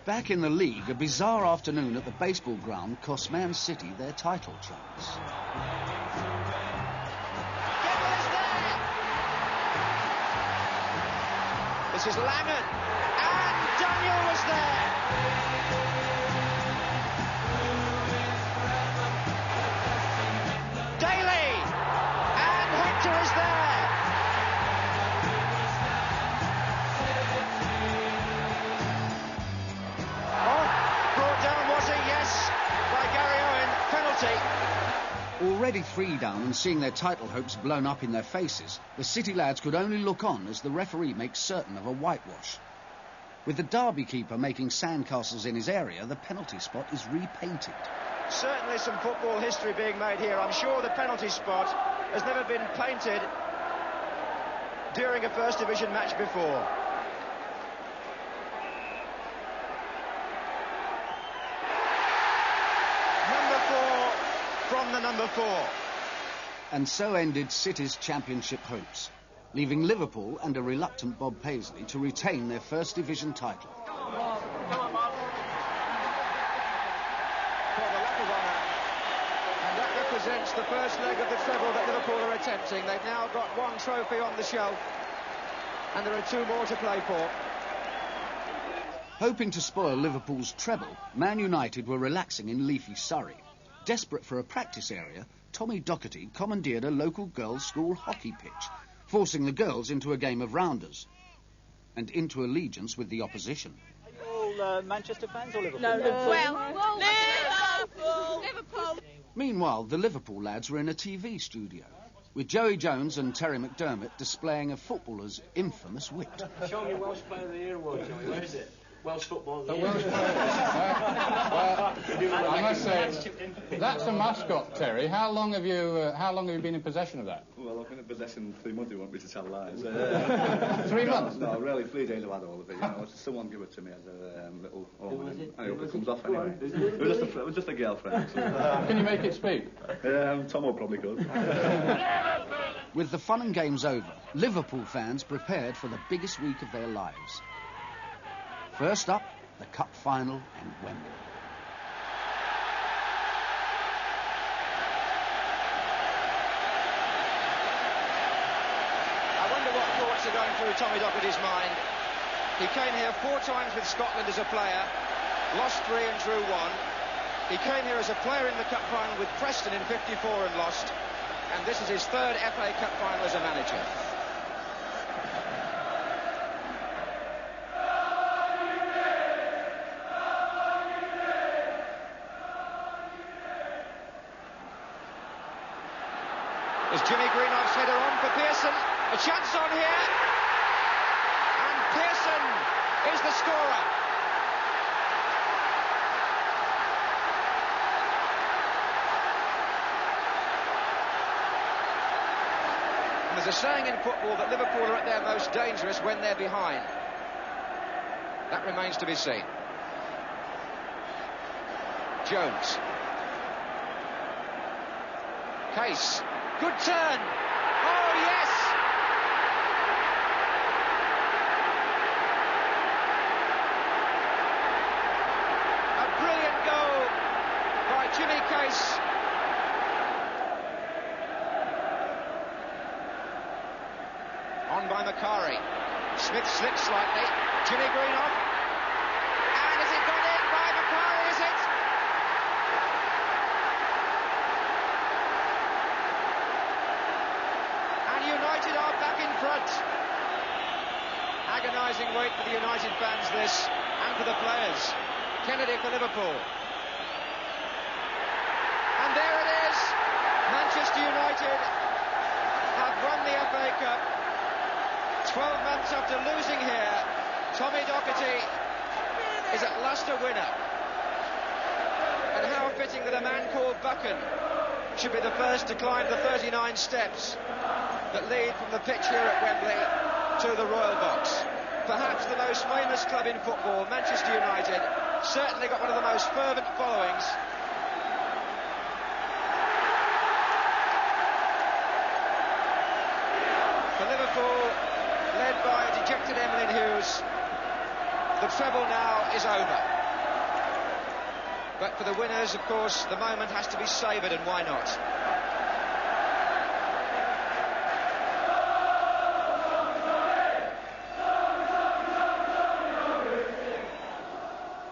Back in the league, a bizarre afternoon at the baseball ground cost Man City their title chance. This is Langan, and Daniel was there. Daly, and Hector is there. Oh, brought down was it? Yes, by Gary Owen, penalty. Already 3 down and seeing their title hopes blown up in their faces, the City lads could only look on as the referee makes certain of a whitewash. With the Derby keeper making sandcastles in his area, the penalty spot is repainted. Certainly some football history being made here. I'm sure the penalty spot has never been painted during a First Division match before. From the number 4. And so ended City's championship hopes, leaving Liverpool and a reluctant Bob Paisley to retain their First Division title. For the lap of honour. And that represents the first leg of the treble that Liverpool are attempting. They've now got 1 trophy on the shelf, and there are 2 more to play for. Hoping to spoil Liverpool's treble, Man United were relaxing in leafy Surrey. Desperate for a practice area, Tommy Docherty commandeered a local girls' school hockey pitch, forcing the girls into a game of rounders and into allegiance with the opposition. Are you all Manchester fans or Liverpool? No, Liverpool. Liverpool. Meanwhile, the Liverpool lads were in a TV studio, with Joey Jones and Terry McDermott displaying a footballer's infamous wit. Show me Welsh Player of the Year award, Joey. Where is it? Welsh Football of the Year. Welsh Well, I must say, that's a mascot, Terry. How long have you been in possession of that? Well, I've been in possession 3 months. You want me to tell lies? 3 months? No, really, 3 days I've had all of it. You know, someone give it to me as a little ornament. I hope it comes off anyway. It was just a girlfriend. So. Can you make it speak? Tom will probably could. With the fun and games over, Liverpool fans prepared for the biggest week of their lives. First up, the Cup final and Wembley. I wonder what thoughts are going through Tommy Docherty's mind. He came here 4 times with Scotland as a player, lost 3 and drew 1. He came here as a player in the Cup final with Preston in '54 and lost. And this is his 3rd FA Cup final as a manager. Is Jimmy Greenoff's header on for Pearson? A chance on here. And Pearson is the scorer. And there's a saying in football that Liverpool are at their most dangerous when they're behind. That remains to be seen. Jones. Case. Good turn. Oh, yes. A brilliant goal by Jimmy Case. On by Macari. Smith slips slightly. Jimmy Greenoff. And has it gone in by Macari, is it? United are back in front. Agonising wait for the United fans, this, and for the players. Kennedy for Liverpool. And there it is. Manchester United have won the FA Cup. 12 months after losing here, Tommy Docherty is at last a winner. And how fitting that a man called Buchan should be the first to climb the 39 steps that lead from the pitch here at Wembley to the Royal Box. Perhaps the most famous club in football, Manchester United, certainly got one of the most fervent followings. For Liverpool, led by a dejected Emlyn Hughes, The treble now is over. But for the winners, of course, the moment has to be savoured, and why not?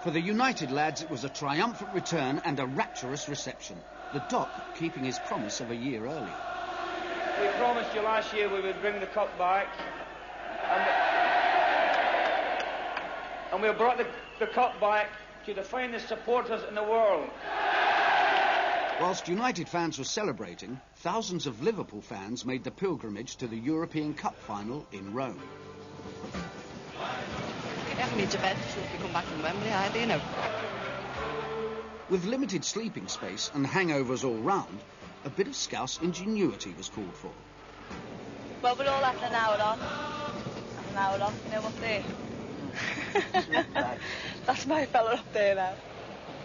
For the United lads, it was a triumphant return and a rapturous reception. The Doc keeping his promise of a year earlier. We promised you last year we would bring the cup back, and we brought the cup back to the finest supporters in the world. Whilst United fans were celebrating, thousands of Liverpool fans made the pilgrimage to the European Cup final in Rome. I haven't been to bed since we come back from Wembley either, you know. With limited sleeping space and hangovers all round, a bit of Scouse ingenuity was called for. Well, we're all having an hour on. Having an hour off, you know what there? That's my fella up there now.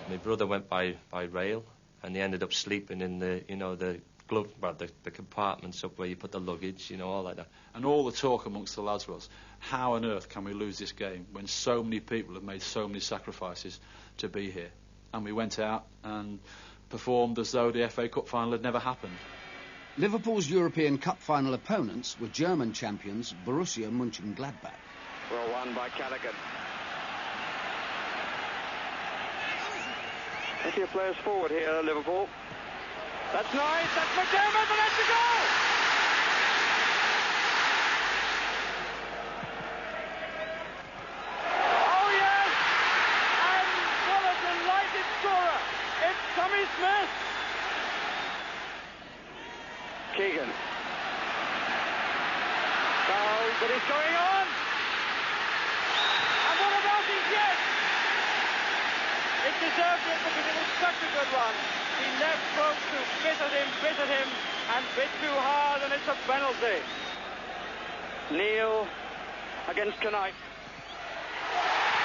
My brother went by rail, and he ended up sleeping in the glove, well, the compartments up where you put the luggage, all like that. And all the talk amongst the lads was, how on earth can we lose this game when so many people have made so many sacrifices to be here? And we went out and performed as though the FA Cup final had never happened. Liverpool's European Cup final opponents were German champions Borussia Mönchengladbach. Well won by Callaghan. Plenty of players forward here, Liverpool. That's nice, that's McDermott, and that's a goal! Oh yes! And what a delighted scorer! It's Tommy Smith! Keegan. Foul, but it's going on! And what about his yes? It deserved it because it was such a good one. He left broke to bit at him, and bit too hard, and it's a penalty. Neil against Knight.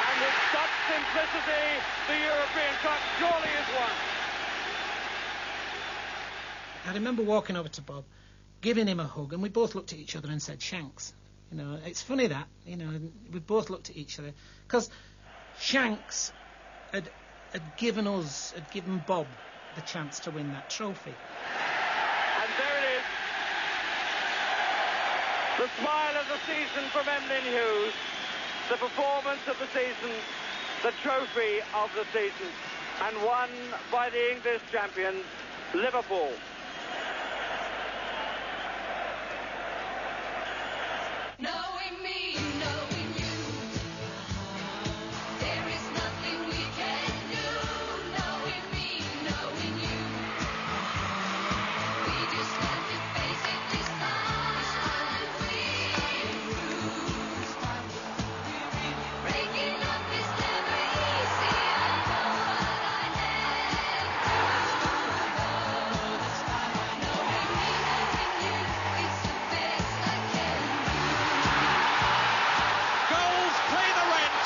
And with such simplicity, the European Cup surely is won. I remember walking over to Bob, giving him a hug, and we both looked at each other and said, Shanks. It's funny that, we both looked at each other, because Shanks had given Bob the chance to win that trophy. And there it is. The smile of the season from Emlyn Hughes. The performance of the season. The trophy of the season. And won by the English champions, Liverpool. Knowing me, knowing you, there is nothing we can do. Knowing me, knowing you, we just have to face it this time. Breaking up is never easy. I know what I have to do. Knowing me, knowing you, it's the best I can do. Goals play the rent,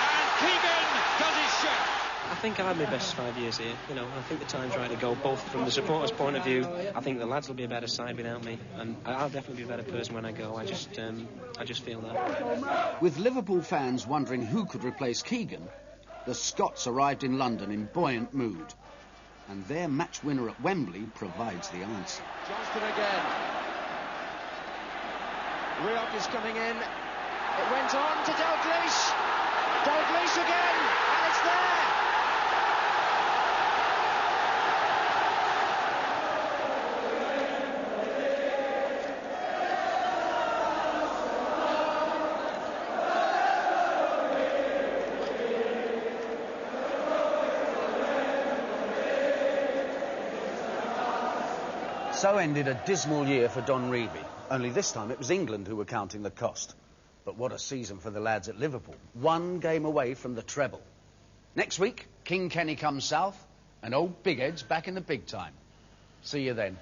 and Keegan does his share. I think I've had my best 5 years here. I think the time's right to go, both from the supporters' point of view. I think the lads will be a better side without me, and I'll definitely be a better person when I go. I just feel that. With Liverpool fans wondering who could replace Keegan, the Scots arrived in London in buoyant mood. And their match winner at Wembley provides the answer. Johnston again. Rioch is coming in. It went on to Dalglish. Dalglish again, and it's there. So ended a dismal year for Don Revie. Only this time it was England who were counting the cost. But what a season for the lads at Liverpool. 1 game away from the treble. Next week, King Kenny comes south and old Big Ed's back in the big time. See you then.